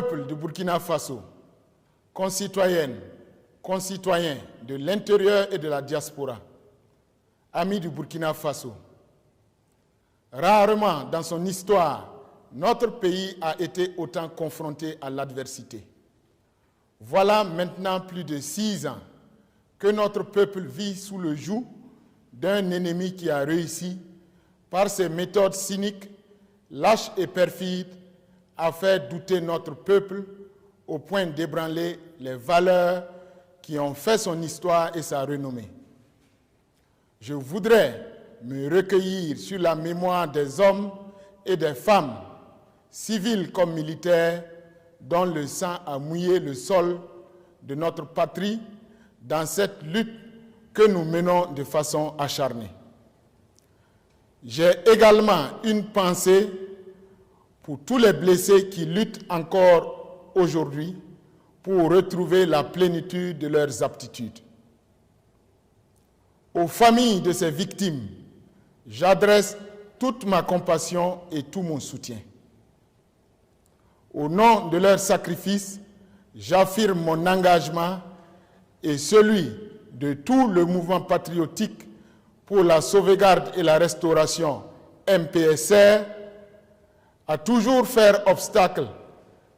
Peuple du Burkina Faso, concitoyennes, concitoyens de l'intérieur et de la diaspora, amis du Burkina Faso, rarement dans son histoire, notre pays a été autant confronté à l'adversité. Voilà maintenant plus de 6 ans que notre peuple vit sous le joug d'un ennemi qui a réussi, par ses méthodes cyniques, lâches et perfides, à faire douter notre peuple au point d'ébranler les valeurs qui ont fait son histoire et sa renommée. Je voudrais me recueillir sur la mémoire des hommes et des femmes, civils comme militaires, dont le sang a mouillé le sol de notre patrie dans cette lutte que nous menons de façon acharnée. J'ai également une pensée pour tous les blessés qui luttent encore aujourd'hui pour retrouver la plénitude de leurs aptitudes. Aux familles de ces victimes, j'adresse toute ma compassion et tout mon soutien. Au nom de leur sacrifice, j'affirme mon engagement et celui de tout le mouvement patriotique pour la sauvegarde et la restauration MPSR à toujours faire obstacle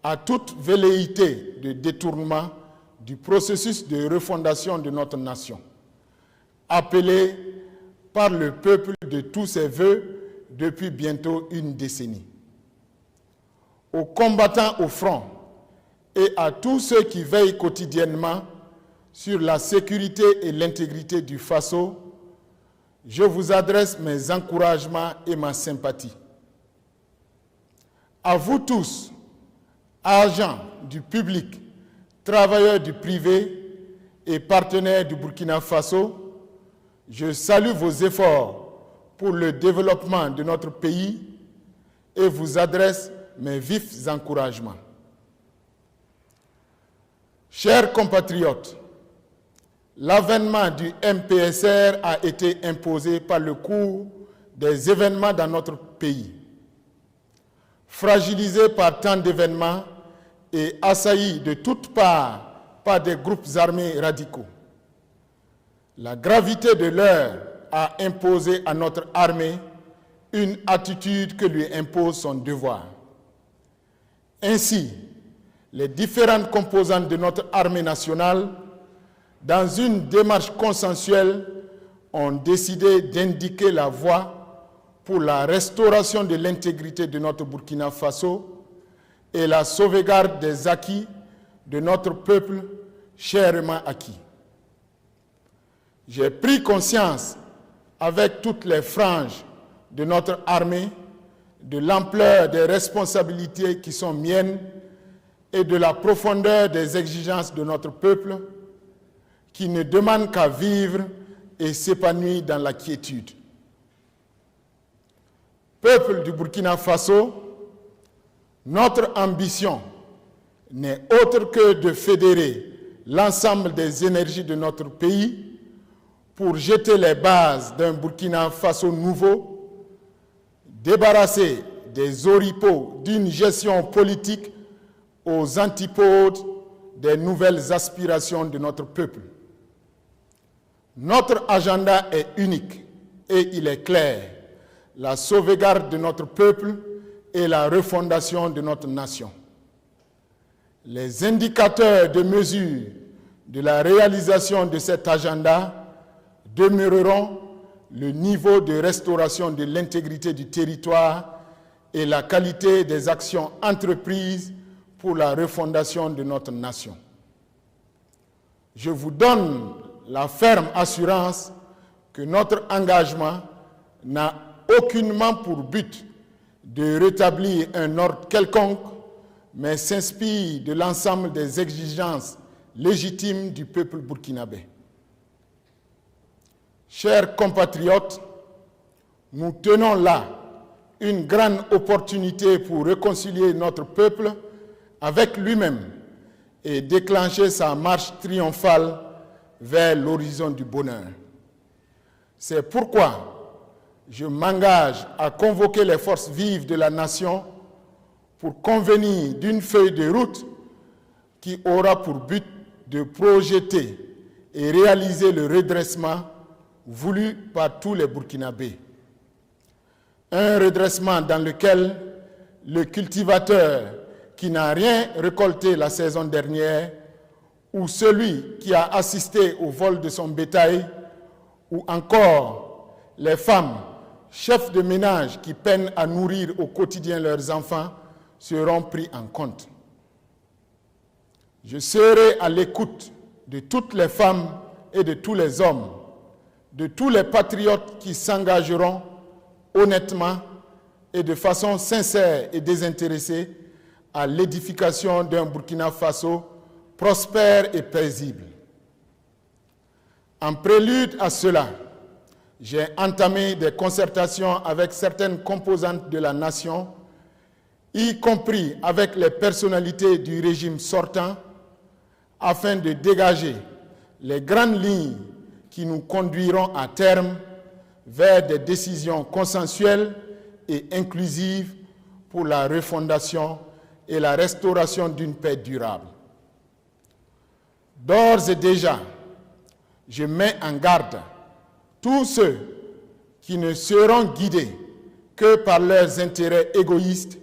à toute velléité de détournement du processus de refondation de notre nation, appelé par le peuple de tous ses vœux depuis bientôt une décennie. Aux combattants au front et à tous ceux qui veillent quotidiennement sur la sécurité et l'intégrité du Faso, je vous adresse mes encouragements et ma sympathie. À vous tous, agents du public, travailleurs du privé et partenaires du Burkina Faso, je salue vos efforts pour le développement de notre pays et vous adresse mes vifs encouragements. Chers compatriotes, l'avènement du MPSR a été imposé par le cours des événements dans notre pays. Fragilisé par tant d'événements et assailli de toutes parts par des groupes armés radicaux, la gravité de l'heure a imposé à notre armée une attitude que lui impose son devoir. Ainsi, les différentes composantes de notre armée nationale, dans une démarche consensuelle, ont décidé d'indiquer la voie pour la restauration de l'intégrité de notre Burkina Faso et la sauvegarde des acquis de notre peuple chèrement acquis. J'ai pris conscience, avec toutes les franges de notre armée, de l'ampleur des responsabilités qui sont miennes et de la profondeur des exigences de notre peuple, qui ne demande qu'à vivre et s'épanouir dans la quiétude. Peuple du Burkina Faso, notre ambition n'est autre que de fédérer l'ensemble des énergies de notre pays pour jeter les bases d'un Burkina Faso nouveau, débarrassé des oripeaux d'une gestion politique aux antipodes des nouvelles aspirations de notre peuple. Notre agenda est unique et il est clair: la sauvegarde de notre peuple et la refondation de notre nation. Les indicateurs de mesure de la réalisation de cet agenda demeureront le niveau de restauration de l'intégrité du territoire et la qualité des actions entreprises pour la refondation de notre nation. Je vous donne la ferme assurance que notre engagement n'a aucunement pour but de rétablir un ordre quelconque, mais s'inspire de l'ensemble des exigences légitimes du peuple burkinabé. Chers compatriotes, nous tenons là une grande opportunité pour réconcilier notre peuple avec lui-même et déclencher sa marche triomphale vers l'horizon du bonheur. C'est pourquoi je m'engage à convoquer les forces vives de la nation pour convenir d'une feuille de route qui aura pour but de projeter et réaliser le redressement voulu par tous les Burkinabés. Un redressement dans lequel le cultivateur qui n'a rien récolté la saison dernière, ou celui qui a assisté au vol de son bétail, ou encore les femmes, chefs de ménage qui peinent à nourrir au quotidien leurs enfants, seront pris en compte. Je serai à l'écoute de toutes les femmes et de tous les hommes, de tous les patriotes qui s'engageront honnêtement et de façon sincère et désintéressée à l'édification d'un Burkina Faso prospère et paisible. En prélude à cela, j'ai entamé des concertations avec certaines composantes de la nation, y compris avec les personnalités du régime sortant, afin de dégager les grandes lignes qui nous conduiront à terme vers des décisions consensuelles et inclusives pour la refondation et la restauration d'une paix durable. D'ores et déjà, je mets en garde tous ceux qui ne seront guidés que par leurs intérêts égoïstes,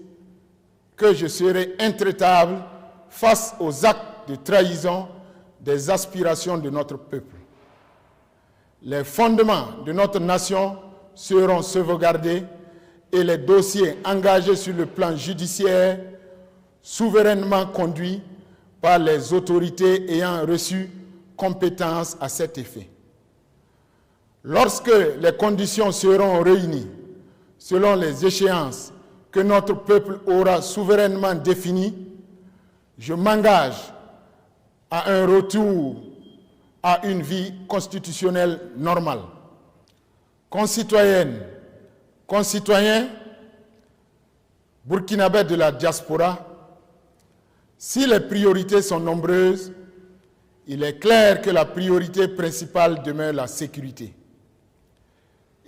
que je serai intraitable face aux actes de trahison des aspirations de notre peuple. Les fondements de notre nation seront sauvegardés et les dossiers engagés sur le plan judiciaire souverainement conduits par les autorités ayant reçu compétence à cet effet. Lorsque les conditions seront réunies selon les échéances que notre peuple aura souverainement définies, je m'engage à un retour à une vie constitutionnelle normale. Concitoyennes, concitoyens, burkinabés de la diaspora, si les priorités sont nombreuses, il est clair que la priorité principale demeure la sécurité.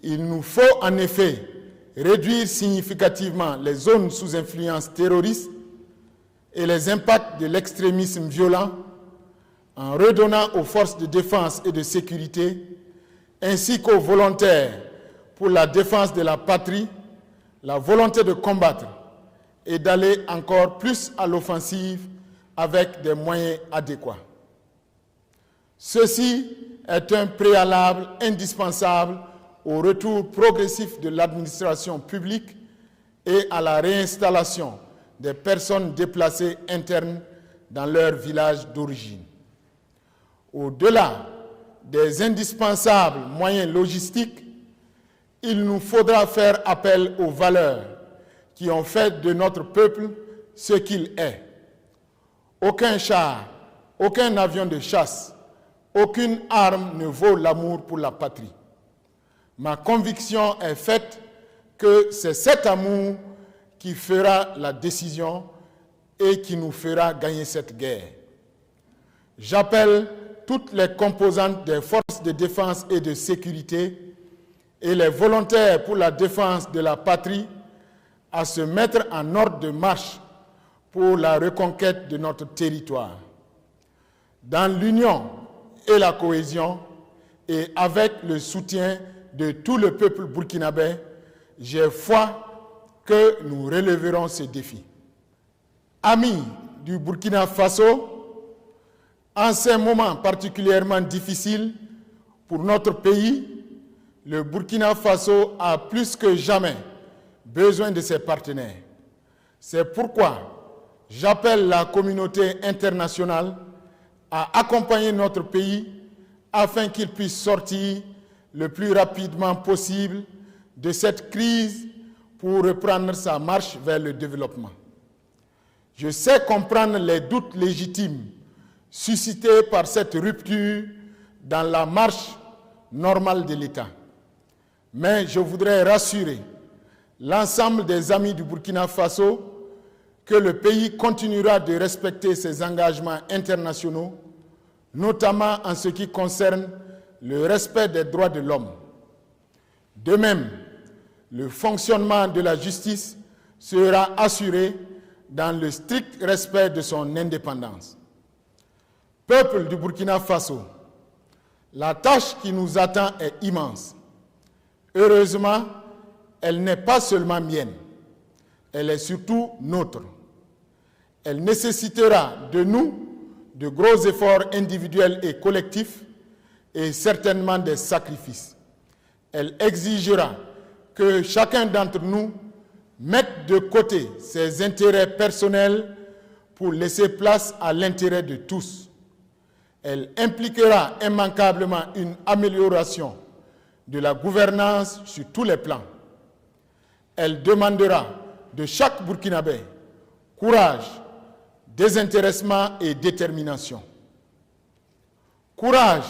Il nous faut en effet réduire significativement les zones sous influence terroriste et les impacts de l'extrémisme violent en redonnant aux forces de défense et de sécurité, ainsi qu'aux volontaires pour la défense de la patrie, la volonté de combattre et d'aller encore plus à l'offensive avec des moyens adéquats. Ceci est un préalable indispensable au retour progressif de l'administration publique et à la réinstallation des personnes déplacées internes dans leur village d'origine. Au-delà des indispensables moyens logistiques, il nous faudra faire appel aux valeurs qui ont fait de notre peuple ce qu'il est. Aucun char, aucun avion de chasse, aucune arme ne vaut l'amour pour la patrie. Ma conviction est faite que c'est cet amour qui fera la décision et qui nous fera gagner cette guerre. J'appelle toutes les composantes des forces de défense et de sécurité et les volontaires pour la défense de la patrie à se mettre en ordre de marche pour la reconquête de notre territoire. Dans l'union et la cohésion, et avec le soutien de tout le peuple burkinabé, j'ai foi que nous relèverons ces défis. Amis du Burkina Faso, en ces moments particulièrement difficiles pour notre pays, le Burkina Faso a plus que jamais besoin de ses partenaires. C'est pourquoi j'appelle la communauté internationale à accompagner notre pays afin qu'il puisse sortir le plus rapidement possible de cette crise pour reprendre sa marche vers le développement. Je sais comprendre les doutes légitimes suscités par cette rupture dans la marche normale de l'État. Mais je voudrais rassurer l'ensemble des amis du Burkina Faso que le pays continuera de respecter ses engagements internationaux, notamment en ce qui concerne le respect des droits de l'homme. De même, le fonctionnement de la justice sera assuré dans le strict respect de son indépendance. Peuple du Burkina Faso, la tâche qui nous attend est immense. Heureusement, elle n'est pas seulement mienne, elle est surtout nôtre. Elle nécessitera de nous de gros efforts individuels et collectifs et certainement des sacrifices. Elle exigera que chacun d'entre nous mette de côté ses intérêts personnels pour laisser place à l'intérêt de tous. Elle impliquera immanquablement une amélioration de la gouvernance sur tous les plans. Elle demandera de chaque Burkinabé courage, désintéressement et détermination. Courage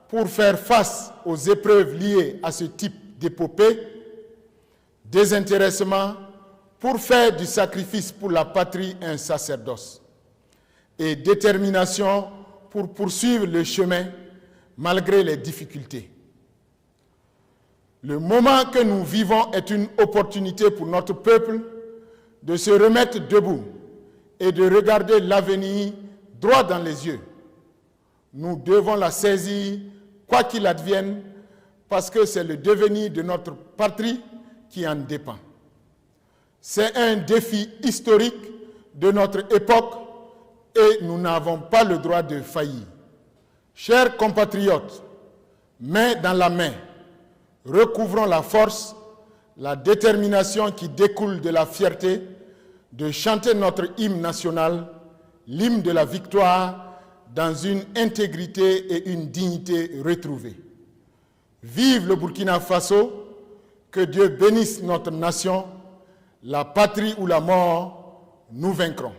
pour faire face aux épreuves liées à ce type d'épopée, désintéressement pour faire du sacrifice pour la patrie un sacerdoce, et détermination pour poursuivre le chemin malgré les difficultés. Le moment que nous vivons est une opportunité pour notre peuple de se remettre debout et de regarder l'avenir droit dans les yeux. Nous devons la saisir, quoi qu'il advienne, parce que c'est le devenir de notre patrie qui en dépend. C'est un défi historique de notre époque et nous n'avons pas le droit de faillir. Chers compatriotes, main dans la main, recouvrons la force, la détermination qui découle de la fierté de chanter notre hymne national, l'hymne de la victoire, dans une intégrité et une dignité retrouvées. Vive le Burkina Faso, que Dieu bénisse notre nation, la patrie ou la mort, nous vaincrons.